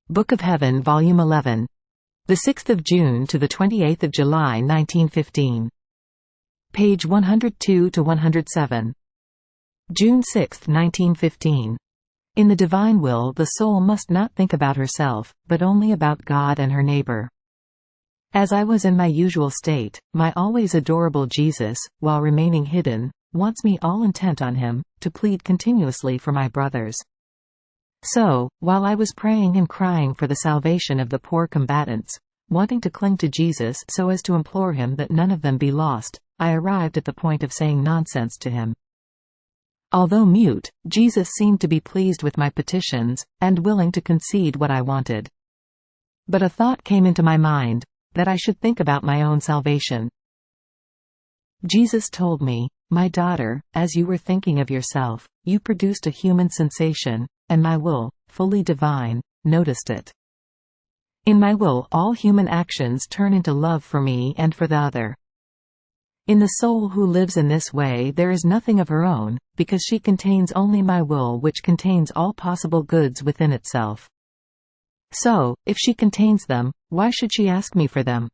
Book of Heaven, Volume 11. 6 June to 28 July 1915. Page 102–107. June 6, 1915. In the divine will, the soul must not think about herself, but only about God and her neighbor. As I was in my usual state, my always adorable Jesus, while remaining hidden, wants me all intent on him, to plead continuously for my brothers. So, while I was praying and crying for the salvation of the poor combatants, wanting to cling to Jesus so as to implore him that none of them be lost, I arrived at the point of saying nonsense to him. Although mute, Jesus seemed to be pleased with my petitions, and willing to concede what I wanted. But a thought came into my mind, that I should think about my own salvation. Jesus told me, "My daughter, as you were thinking of yourself, you produced a human sensation, and my will, fully divine, noticed it. In my will all human actions turn into love for me and for the other. In the soul who lives in this way there is nothing of her own, because she contains only my will, which contains all possible goods within itself. So, if she contains them, why should she ask me for them?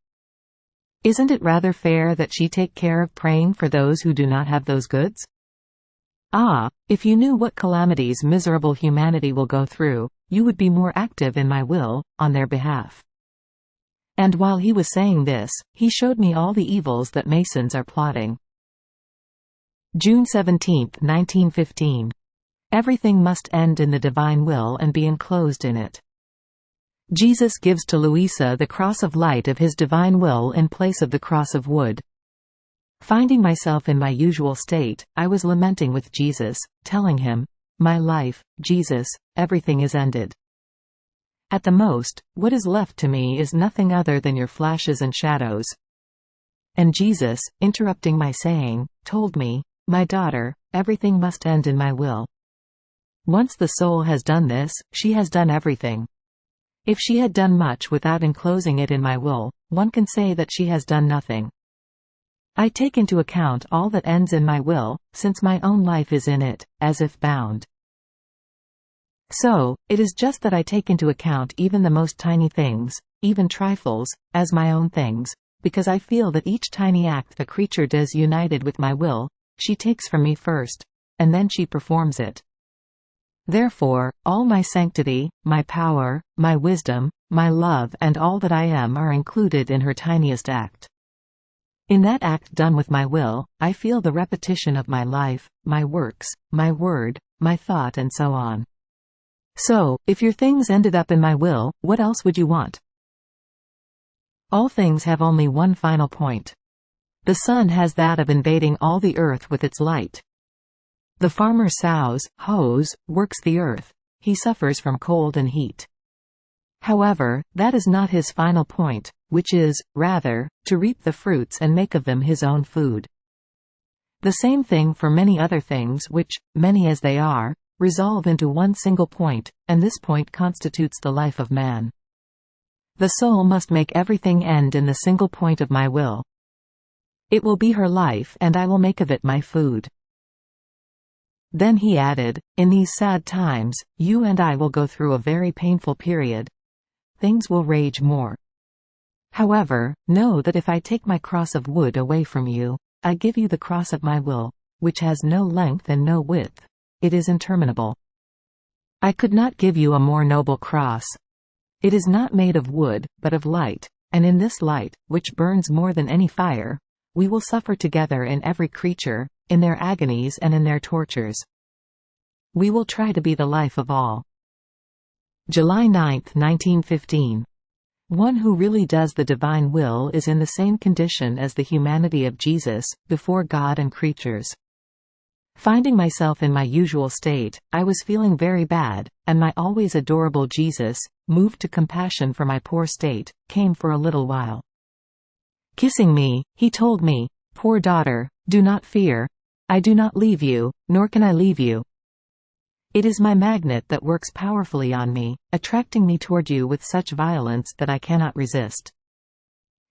Isn't it rather fair that she take care of praying for those who do not have those goods? Ah, if you knew what calamities miserable humanity will go through, you would be more active in my will, on their behalf." And while he was saying this, he showed me all the evils that Masons are plotting. June 17, 1915. Everything must end in the divine will and be enclosed in it. Jesus gives to Luisa the cross of light of his divine will in place of the cross of wood. Finding myself in my usual state, I was lamenting with Jesus, telling him, "My life, Jesus, everything is ended. At the most, what is left to me is nothing other than your flashes and shadows." And Jesus, interrupting my saying, told me, "My daughter, everything must end in my will. Once the soul has done this, she has done everything. If she had done much without enclosing it in my will, one can say that she has done nothing. I take into account all that ends in my will, since my own life is in it, as if bound. So, it is just that I take into account even the most tiny things, even trifles, as my own things, because I feel that each tiny act a creature does united with my will, she takes from me first, and then she performs it. Therefore, all my sanctity, my power, my wisdom, my love and all that I am are included in her tiniest act. In that act done with my will, I feel the repetition of my life, my works, my word, my thought and so on. So, if your things ended up in my will, what else would you want? All things have only one final point. The sun has that of invading all the earth with its light. The farmer sows, hoes, works the earth. He suffers from cold and heat. However, that is not his final point, which is, rather, to reap the fruits and make of them his own food. The same thing for many other things which, many as they are, resolve into one single point, and this point constitutes the life of man. The soul must make everything end in the single point of my will. It will be her life and I will make of it my food. Then he added, "In these sad times, you and I will go through a very painful period. Things will rage more. However, know that if I take my cross of wood away from you, I give you the cross of my will, which has no length and no width. It is interminable. I could not give you a more noble cross. It is not made of wood, but of light, and in this light, which burns more than any fire, we will suffer together in every creature, in their agonies and in their tortures. We will try to be the life of all." July 9, 1915. One who really does the divine will is in the same condition as the humanity of Jesus, before God and creatures. Finding myself in my usual state, I was feeling very bad, and my always adorable Jesus, moved to compassion for my poor state, came for a little while. Kissing me, he told me, "Poor daughter, do not fear. I do not leave you, nor can I leave you. It is my magnet that works powerfully on me, attracting me toward you with such violence that I cannot resist.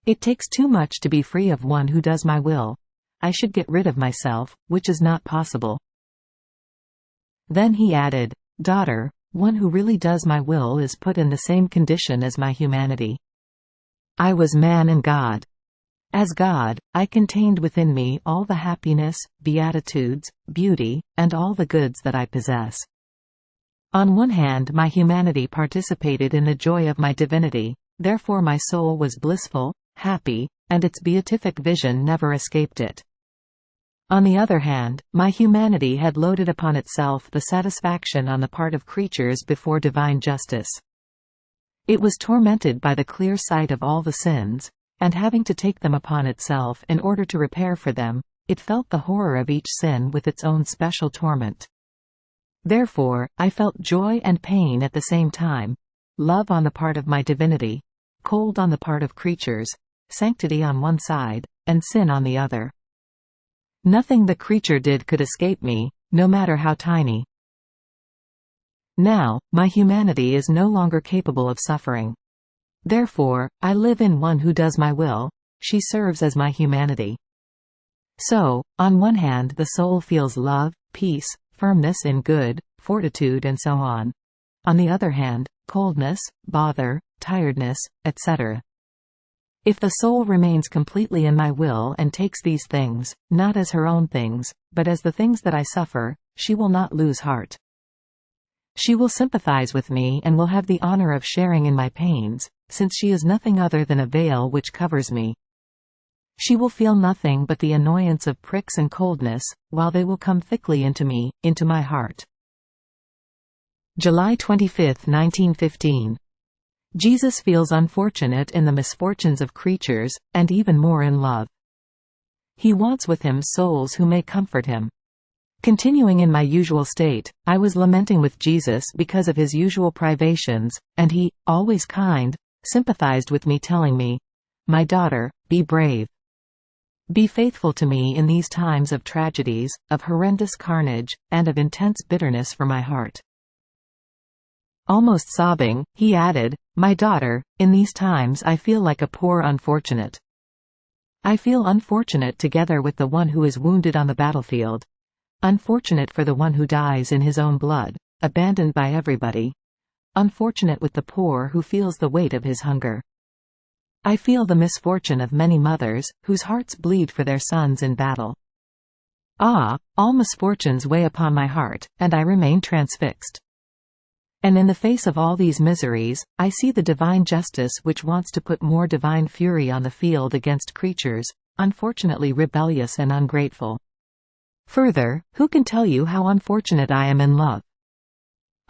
It takes too much to be free of one who does my will. I should get rid of myself, which is not possible." Then he added, "Daughter, One who really does my will is put in the same condition as my humanity. I was man and God. As God, I contained within me all the happiness, beatitudes, beauty, and all the goods that I possess. On one hand, my humanity participated in the joy of my divinity, therefore my soul was blissful, happy, and its beatific vision never escaped it. On the other hand, my humanity had loaded upon itself the satisfaction on the part of creatures before divine justice. It was tormented by the clear sight of all the sins, and having to take them upon itself in order to repair for them, it felt the horror of each sin with its own special torment. Therefore, I felt joy and pain at the same time, love on the part of my divinity, cold on the part of creatures, sanctity on one side, and sin on the other. Nothing the creature did could escape me, no matter how tiny. Now, my humanity is no longer capable of suffering. Therefore, I live in one who does my will, she serves as my humanity. So, on one hand the soul feels love, peace, firmness in good, fortitude and so on. On the other hand, coldness, bother, tiredness, etc. If the soul remains completely in my will and takes these things, not as her own things, but as the things that I suffer, she will not lose heart. She will sympathize with me and will have the honor of sharing in my pains, since she is nothing other than a veil which covers me. She will feel nothing but the annoyance of pricks and coldness, while they will come thickly into me, into my heart. July 25, 1915. Jesus feels unfortunate in the misfortunes of creatures, and even more in love. He wants with him souls who may comfort him. Continuing in my usual state, I was lamenting with Jesus because of his usual privations, and he, always kind, sympathized with me, telling me, "My daughter, be brave. Be faithful to me in these times of tragedies, of horrendous carnage, and of intense bitterness for my heart." Almost sobbing, he added, "My daughter, in these times I feel like a poor unfortunate. I feel unfortunate together with the one who is wounded on the battlefield. Unfortunate for the one who dies in his own blood, abandoned by everybody. Unfortunate with the poor who feels the weight of his hunger. I feel the misfortune of many mothers, whose hearts bleed for their sons in battle. Ah, all misfortunes weigh upon my heart, and I remain transfixed. And in the face of all these miseries, I see the divine justice which wants to put more divine fury on the field against creatures, unfortunately rebellious and ungrateful. Further, who can tell you how unfortunate I am in love?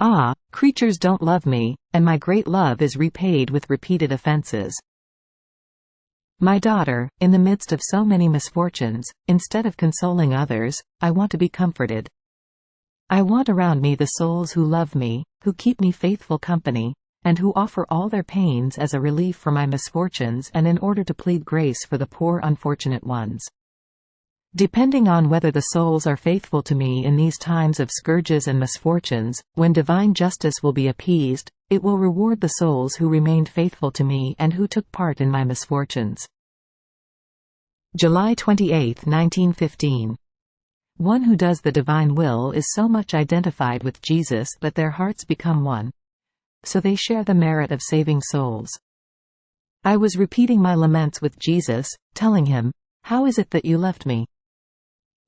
Ah, creatures don't love me, and my great love is repaid with repeated offenses. My daughter, in the midst of so many misfortunes, instead of consoling others, I want to be comforted. I want around me the souls who love me, who keep me faithful company, and who offer all their pains as a relief for my misfortunes and in order to plead grace for the poor unfortunate ones. Depending on whether the souls are faithful to me in these times of scourges and misfortunes, when divine justice will be appeased, it will reward the souls who remained faithful to me and who took part in my misfortunes. July 28, 1915. One who does the divine will is so much identified with Jesus that their hearts become one. So they share the merit of saving souls. I was repeating my laments with Jesus, telling him, "How is it that you left me?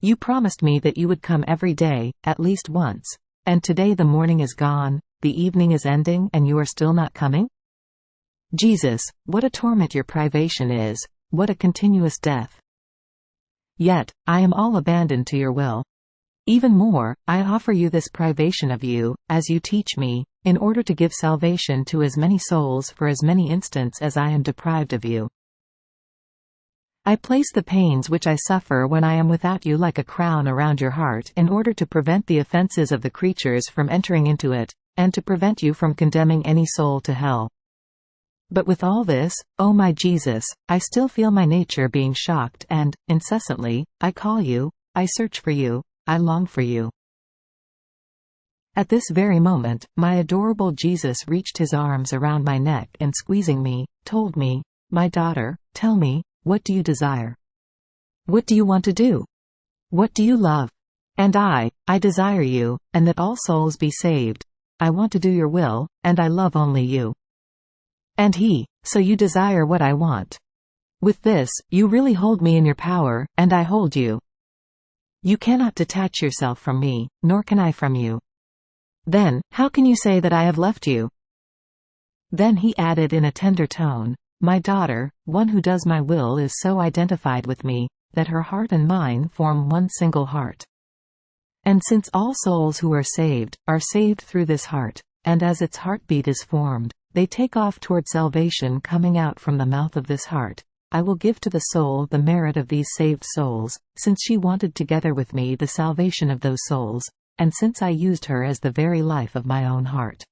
You promised me that you would come every day, at least once. And today the morning is gone, the evening is ending, and you are still not coming? Jesus, what a torment your privation is, what a continuous death. Yet, I am all abandoned to your will. Even more, I offer you this privation of you, as you teach me, in order to give salvation to as many souls for as many instants as I am deprived of you. I place the pains which I suffer when I am without you like a crown around your heart in order to prevent the offenses of the creatures from entering into it, and to prevent you from condemning any soul to hell. But with all this, O my Jesus, I still feel my nature being shocked and, incessantly, I call you, I search for you, I long for you." At this very moment, my adorable Jesus reached his arms around my neck and squeezing me, told me, "My daughter, tell me, what do you desire? What do you want to do? What do you love?" And I desire you, and that all souls be saved. I want to do your will, and I love only you. And he, so you desire what I want. With this, you really hold me in your power, and I hold you. You cannot detach yourself from me, nor can I from you. Then, how can you say that I have left you? Then he added in a tender tone, My daughter, one who does my will is so identified with me, that her heart and mine form one single heart. And since all souls who are saved through this heart, and as its heartbeat is formed, they take off toward salvation coming out from the mouth of this heart, I will give to the soul the merit of these saved souls, since she wanted together with me the salvation of those souls, and since I used her as the very life of my own heart.